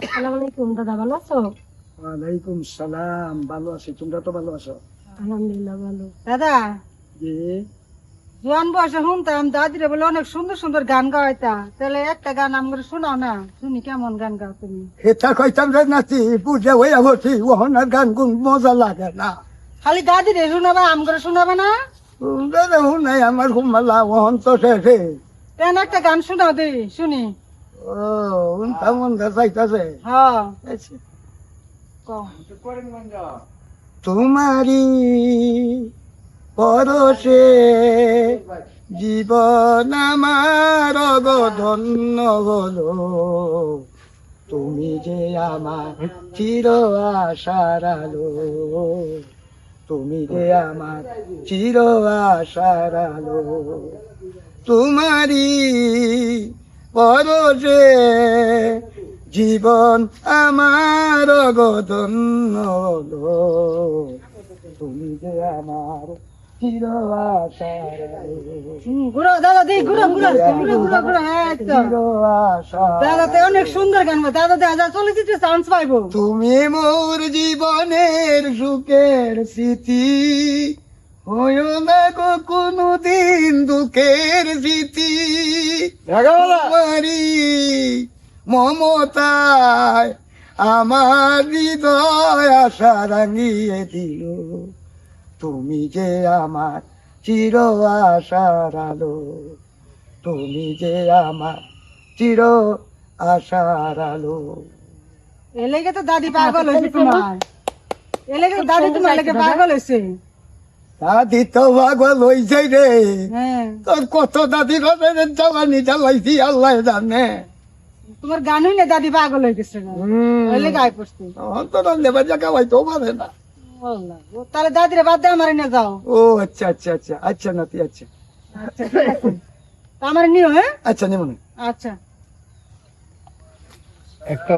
আসসালামু আলাইকুম দাদা, ভালো আছো? ওয়ালাইকুম সালাম, ভালো আছি। তোমরা তো ভালো আছো? আলহামদুলিল্লাহ ভালো। দাদা, জি। জোয়ান বয়সে শুনতাম দাদিরে বলে অনেক সুন্দর সুন্দর গান গাওয়াইতা, তাহলে একটা গান আমাকে শোনাও না, শুনি কেমন গান গাও তুমি। হেতা কইতাম রে নাতি, বুঝে হইয়া বসি, ওহনার গান গুন মজা লাগে না। খালি দাদিরে শোনাবা, আমগরে শোনাবে না? তোমরা দেখুন নাই আমার ঘুমালা, ওহন তো শেষে। তেন একটা গান শোনাও দে, শুনি। ও উনটা মন চাইতাছে। হ্যাঁ, কও। তোমারি পরশে জীবন আমার ধন্য হলো, তুমি যে আমার চির আশার আলো, তুমি যে আমার চির আশার আলো। তোমারি পরশে জীবন আমার ধন্য হলো, তুমি যে আমার চির আশার আলো। ঘুরো দাদা, দি ঘুরো ঘুরো ঘুরো ঘুরো ঘুরো, হ্যাঁ এই তো। চির আশা। দাদা তো অনেক সুন্দর গান গায়, দাদা দাদা চলচ্চিত্রে চান্স পাইবো। তুমি মোর জীবনের সুখের স্মৃতি, হইও না গো কোনদিন দুঃখের স্মৃতি। তোমারি মমতায় আমার হৃদয় আশা রাঙিয়ে দিল, তুমি যে আমার চির আশার আলো, তুমি যে আমার চির আশার আলো। এলেগে তো দাদি পাগল হয়েছে তোমার, এলেগে তো দাদি তোমার লেগে পাগল হয়েছে। দাদি তো পাগল হইছে রে, হ্যাঁ, তোর কত দাদি জ্বালানি জ্বালাইছি আল্লাহ জানে। তোমার গান হইলে দাদি পাগল হয়ে গেছে, এলে গায়ে পড়ছে। অন্তর লেবার জায়গা হয়তো পারে না। আল্লাহ, তাহলে দাদিরে বাদ দিয়ে আমার নিয়ে যাও। ও আচ্ছা আচ্ছা আচ্ছা আচ্ছা নাতি আচ্ছা আচ্ছা ঠিক আছে, তা আমার নিও। হ্যাঁ আচ্ছা নেমন আচ্ছা। একটা